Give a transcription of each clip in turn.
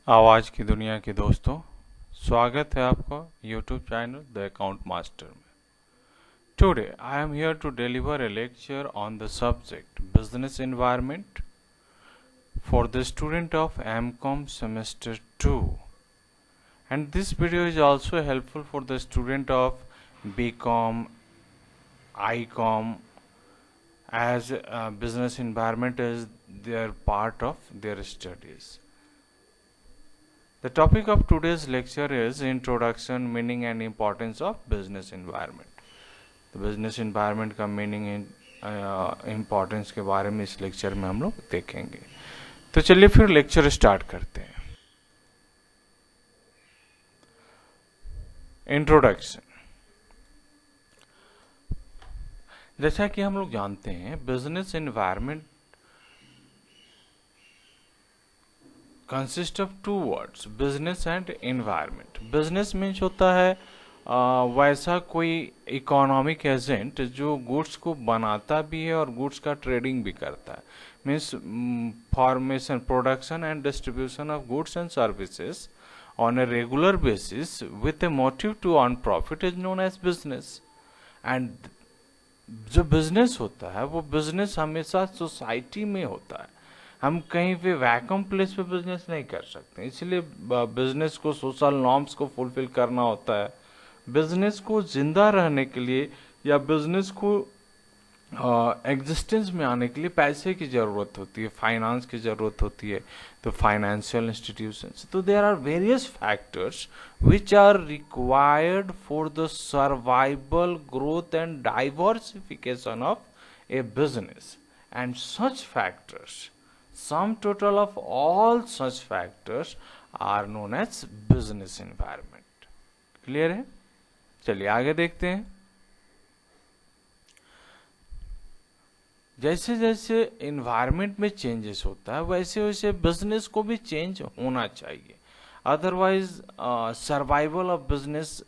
आवाज की दुनिया के दोस्तों, स्वागत है आपका YouTube channel the account master में। Today I am here to deliver a lecture on the subject business environment for the student of MCOM semester 2, and this video is also helpful for the student of BCom, ICOM, as business environment is their part of their studies. The topic of today's lecture is Introduction, Meaning and Importance of Business Environment. तो business environment का meaning importance के बारे में इस lecture में हम लोग देखेंगे। तो चलिए फिर लेक्चर स्टार्ट करते हैं। इंट्रोडक्शन। जैसा कि हम लोग जानते हैं, business environment consist of two words, business and environment. Business means होता है वैसा कोई इकोनॉमिक एजेंट जो गुड्स को बनाता भी है और गुड्स का ट्रेडिंग भी करता है। Means formation, production and distribution of goods and services on a regular basis with a motive to earn profit is known as business. And जो बिजनेस होता है वो बिजनेस हमेशा सोसाइटी में होता है। हम कहीं पे वैक्यूम प्लेस पे बिजनेस नहीं कर सकते, इसलिए बिजनेस को सोशल नॉर्म्स को फुलफिल करना होता है। बिजनेस को जिंदा रहने के लिए या बिजनेस को एग्जिस्टेंस में आने के लिए पैसे की जरूरत होती है, फाइनेंस की जरूरत होती है, तो फाइनेंशियल इंस्टीट्यूशंस। तो there are various factors which are required for the survival, growth and diversification of a business, and such factors, sum total of all such factors are known as business environment. Clear है? चलिए आगे देखते हैं। जैसे जैसे environment में changes होता है वैसे वैसे बिजनेस को भी चेंज होना चाहिए, अदरवाइज सर्वाइवल ऑफ बिजनेस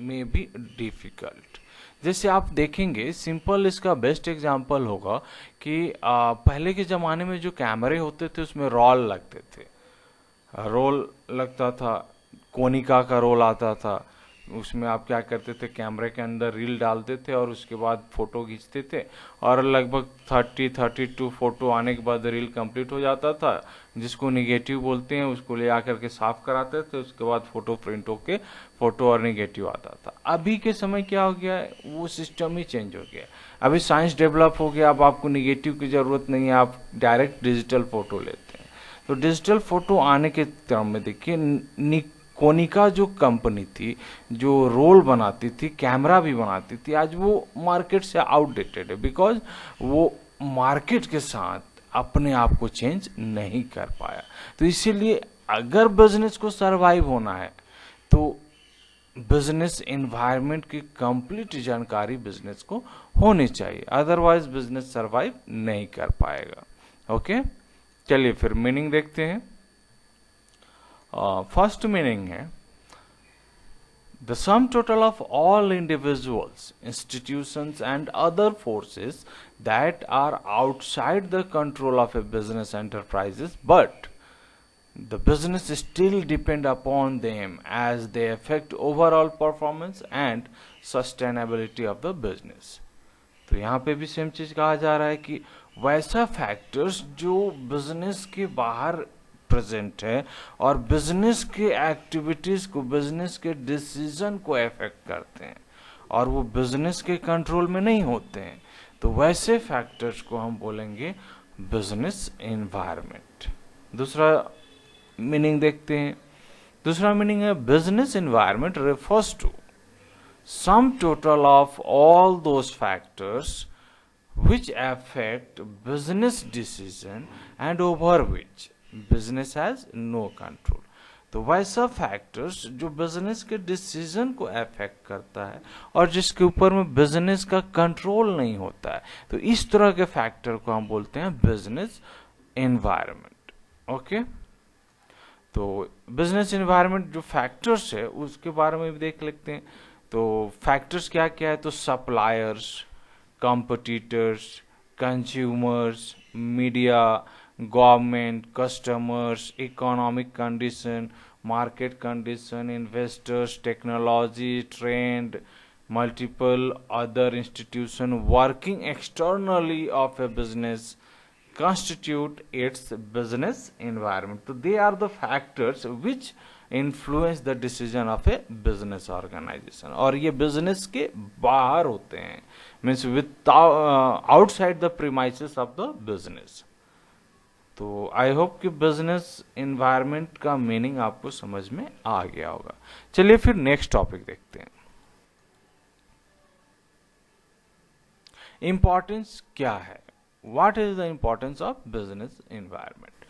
में भी डिफिकल्ट। जैसे आप देखेंगे, सिंपल इसका बेस्ट एग्जांपल होगा कि पहले के ज़माने में जो कैमरे होते थे उसमें रोल लगते थे, रोल लगता था, कोनिका का रोल आता था। उसमें आप क्या करते थे, कैमरे के अंदर रील डालते थे और उसके बाद फोटो खींचते थे, और लगभग 32 फोटो आने के बाद रील कंप्लीट हो जाता था, जिसको निगेटिव बोलते हैं। उसको ले आकर के साफ कराते थे, उसके बाद फोटो प्रिंट होके फोटो और निगेटिव आता था। अभी के समय क्या हो गया है, वो सिस्टम ही चेंज हो गया। अभी साइंस डेवलप हो गया, अब आपको निगेटिव की जरूरत नहीं है, आप डायरेक्ट डिजिटल फोटो लेते हैं। तो डिजिटल फोटो आने के क्रम में देखिए, कोनिका जो कंपनी थी, जो रोल बनाती थी, कैमरा भी बनाती थी, आज वो मार्केट से आउटडेटेड है, बिकॉज वो मार्केट के साथ अपने आप को चेंज नहीं कर पाया। तो इसीलिए अगर बिजनेस को सरवाइव होना है तो बिजनेस एनवायरनमेंट की कंप्लीट जानकारी बिजनेस को होनी चाहिए, अदरवाइज बिजनेस सरवाइव नहीं कर पाएगा। ओके, चलिए फिर मीनिंग देखते हैं। फर्स्ट मीनिंग है the sum total of all individuals, institutions and other forces that are outside the control of a business enterprises, but the business still depend upon them as they affect overall performance and sustainability of the business. तो यहाँ पे भी same चीज कहा जा रहा है कि वैसा फैक्टर्स जो बिजनेस के बाहर प्रेजेंट है और बिजनेस के एक्टिविटीज को, बिजनेस के डिसीजन को इफेक्ट करते हैं और वो बिजनेस के कंट्रोल में नहीं होते हैं, तो वैसे फैक्टर्स को हम बोलेंगे बिजनेस एनवायरनमेंट। दूसरा मीनिंग देखते हैं। दूसरा मीनिंग है business environment refers to sum total of all those factors which affect business decision and over which business has no control। तो वैसा फैक्टर्स जो बिजनेस के डिसीजन को अफेक्ट करता है और जिसके ऊपर में बिजनेस का कंट्रोल नहीं होता है, तो इस तरह के फैक्टर को हम बोलते हैं बिजनेस एनवायरनमेंट। ओके, तो बिजनेस एनवायरनमेंट जो फैक्टर्स है उसके बारे में भी देख लेते हैं। तो फैक्टर्स क्या क्या है, तो suppliers, competitors, consumers, media, government, customers, economic condition, market condition, investors, technology, trend, multiple other institution working externally of a business constitute its business environment. So they are the factors which influence the decision of a business organization, और ये business के बाहर होते हैं, means without outside the premises of the business. तो I hope कि business environment का meaning आपको समझ में आ गया होगा. चलिए फिर नेक्स्ट टॉपिक देखते हैं. इंपॉर्टेंस क्या है, what is the importance of business environment.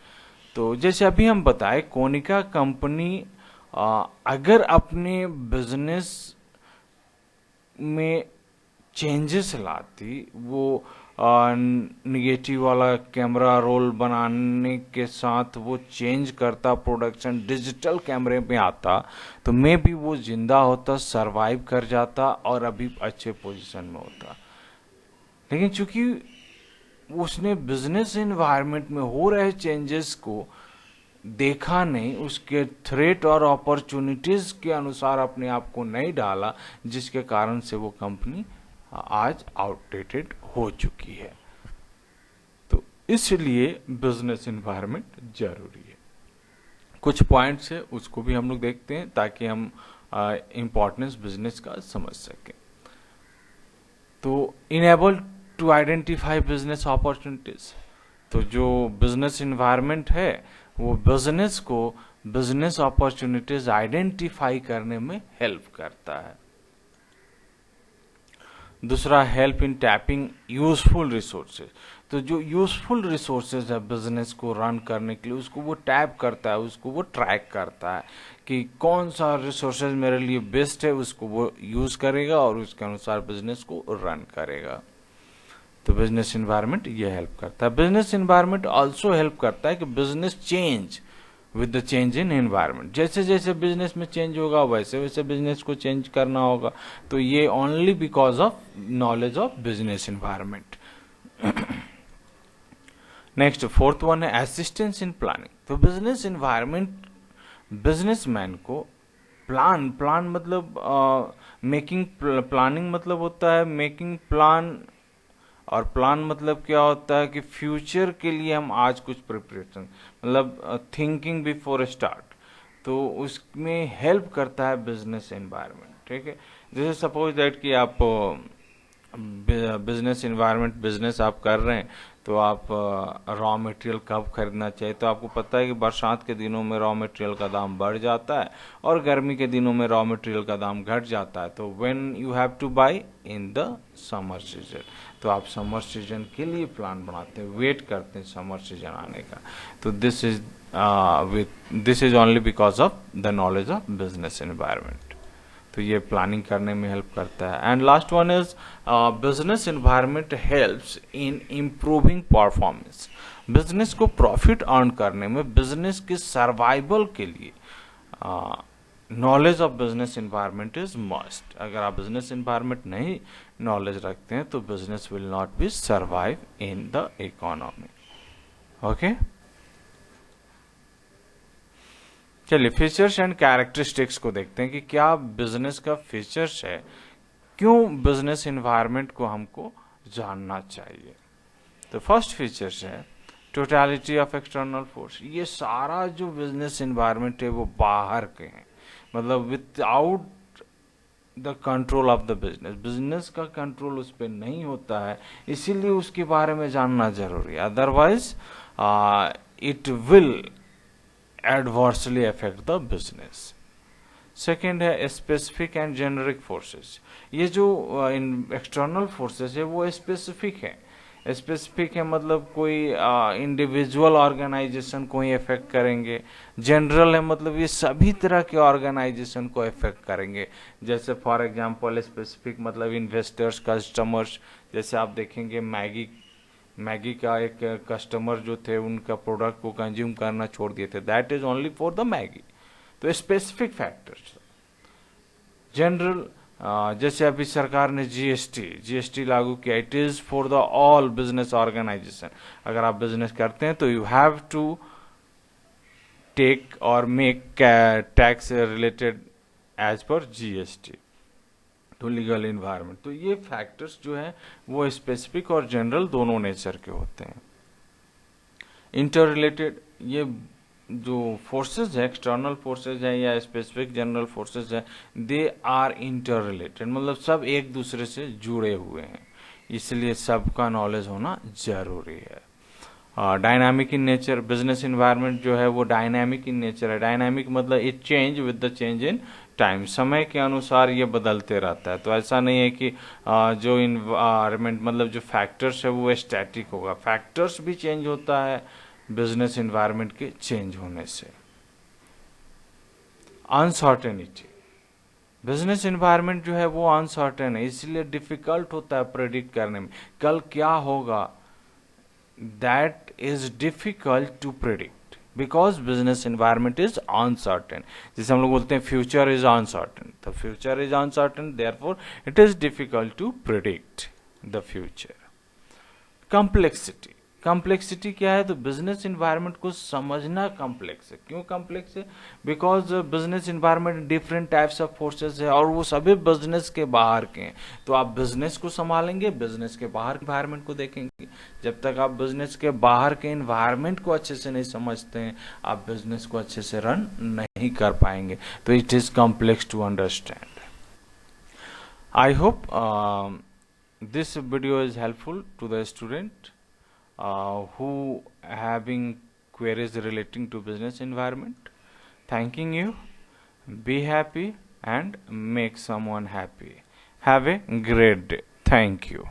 तो जैसे अभी हम बताए, कोनिका कंपनी अगर अपने बिजनेस में चेंजेस लाती, वो निगेटिव वाला कैमरा रोल बनाने के साथ वो चेंज करता, प्रोडक्शन डिजिटल कैमरे में आता, तो मे भी वो जिंदा होता, सरवाइव कर जाता और अभी अच्छे पोजीशन में होता. लेकिन चूंकि उसने बिजनेस एनवायरनमेंट में हो रहे चेंजेस को देखा नहीं, उसके थ्रेट और अपॉर्चुनिटीज के अनुसार अपने आप को नहीं डाला, जिसके कारण से वो कंपनी आज आउटडेटेड हो चुकी है. तो इसलिए बिजनेस एनवायरनमेंट जरूरी है. कुछ पॉइंट्स है उसको भी हम लोग देखते हैं ताकि हम इंपॉर्टेंस बिजनेस का समझ सकें. तो enable to identify business opportunities. तो जो बिजनेस एनवायरनमेंट है वो बिजनेस को बिजनेस अपॉर्चुनिटीज आइडेंटिफाई करने में हेल्प करता है. दूसरा, help in tapping useful resources. तो जो यूजफुल रिसोर्सेज है बिजनेस को रन करने के लिए, उसको वो टैप करता है, उसको वो ट्रैक करता है कि कौन सा रिसोर्सेज मेरे लिए बेस्ट है, उसको वो यूज करेगा और उसके अनुसार बिजनेस को रन करेगा. तो बिजनेस एनवायरनमेंट ये हेल्प करता है. बिजनेस एनवायरनमेंट ऑल्सो हेल्प करता है कि business change with the change in environment. जैसे जैसे बिजनेस में चेंज होगा वैसे वैसे बिजनेस को चेंज करना होगा. तो ये only because of knowledge of business environment. Next, fourth one है असिस्टेंस इन प्लानिंग. तो बिजनेस एनवायरनमेंट बिजनेसमैन को प्लान मतलब मेकिंग प्लानिंग मतलब होता है मेकिंग प्लान. और प्लान मतलब क्या होता है कि फ्यूचर के लिए हम आज कुछ प्रिपरेशन, मतलब थिंकिंग बिफोर स्टार्ट. तो उसमें हेल्प करता है बिजनेस एनवायरनमेंट. ठीक है, जैसे सपोज दैट कि आप बिजनेस एनवायरनमेंट बिजनेस आप कर रहे हैं, तो आप रॉ मटेरियल कब खरीदना चाहिए. तो आपको पता है कि बरसात के दिनों में रॉ मटेरियल का दाम बढ़ जाता है और गर्मी के दिनों में रॉ मटेरियल का दाम घट जाता है. तो when you have to buy in the summer season, तो आप समर सीजन के लिए प्लान बनाते हैं, वेट करते हैं समर सीजन आने का. तो this is only because of the knowledge of business environment. तो ये प्लानिंग करने में हेल्प करता है. And last one is business environment helps in improving performance. Business को प्रॉफिट अर्न करने में, बिजनेस के सर्वाइवल के लिए knowledge of business environment is must. अगर आप बिजनेस एनवायरनमेंट नहीं नॉलेज रखते हैं तो business will not be survive in the economy. Okay, चलिए फीचर्स एंड कैरेक्टरिस्टिक्स को देखते हैं कि क्या बिजनेस का फीचर्स है, क्यों बिजनेस एनवायरनमेंट को हमको जानना चाहिए. तो फर्स्ट फीचर्स है टोटलिटी ऑफ एक्सटर्नल फोर्स. ये सारा जो बिजनेस एनवायरनमेंट है वो बाहर के हैं, मतलब without the control of the business. Business का कंट्रोल उस पर नहीं होता है, इसीलिए उसके बारे में जानना जरूरी है. Otherwise it will adversely affect the business. Second है स्पेसिफिक एंड जेनरिक फोर्सेस. ये जो एक्सटर्नल फोर्सेस है वो स्पेसिफिक है. स्पेसिफिक है मतलब कोई इंडिविजुअल ऑर्गेनाइजेशन को ही इफेक्ट करेंगे. जनरल है मतलब ये सभी तरह के ऑर्गेनाइजेशन को इफेक्ट करेंगे. जैसे फॉर एग्जांपल स्पेसिफिक मतलब इन्वेस्टर्स, कस्टमर्स. जैसे आप देखेंगे मैगी का एक कस्टमर जो थे उनका प्रोडक्ट को कंज्यूम करना छोड़ दिए थे, that is only for the Maggi. तो स्पेसिफिक फैक्टर्स. जनरल जैसे अभी सरकार ने जीएसटी लागू किया, it is for the all business organisation. अगर आप बिजनेस करते हैं तो यू हैव टू टेक और make tax related as per GST. तो लीगल इन्वायरमेंट, तो ये फैक्टर्स जो है वो स्पेसिफिक और जनरल दोनों नेचर के होते हैं। इंटर रिलेटेड, ये जो फोर्सेस है, एक्सटर्नल फोर्सेस है या स्पेसिफिक जनरल फोर्सेस है, दे आर इंटर रिलेटेड, मतलब सब एक दूसरे से जुड़े हुए हैं, इसलिए सबका नॉलेज होना जरूरी है। Dynamic in nature, business environment जो है वो डायनामिक इन नेचर है। डायनामिक मतलब it change with the change in time, समय के अनुसार ये बदलते रहता है। तो ऐसा नहीं है कि जो इन्वायरमेंट मतलब जो फैक्टर्स है वो स्टैटिक होगा, फैक्टर्स भी चेंज होता है बिजनेस इन्वायरमेंट के चेंज होने से। अनसर्टेनिटी, बिजनेस इन्वायरमेंट जो है वो अनसर्टेन है, इसलिए डिफिकल्ट होता है प्रेडिक्ट करने में, कल क्या होगा, that is difficult to predict because business environment is uncertain. जैसे हम लोग बोलते हैं फ्यूचर इज अनसर्टेन, तो future is uncertain, therefore it is difficult to predict the future. Complexity, complexity क्या है, तो बिजनेस इन्वायरमेंट को समझना कॉम्प्लेक्स है। क्यों कॉम्प्लेक्स है, because business environment different types of forces है और वो सभी बिजनेस के बाहर के हैं। तो आप बिजनेस को संभालेंगे, बिजनेस के बाहर इन्वायरमेंट को देखेंगे। जब तक आप बिजनेस के बाहर के इन्वायरमेंट को अच्छे से नहीं समझते हैं, आप बिजनेस को अच्छे से रन नहीं कर पाएंगे। तो it is complex to understand. I hope this video is helpful to the student who having queries relating to business environment. Thanking you. Be happy and make someone happy. Have a great day. Thank you.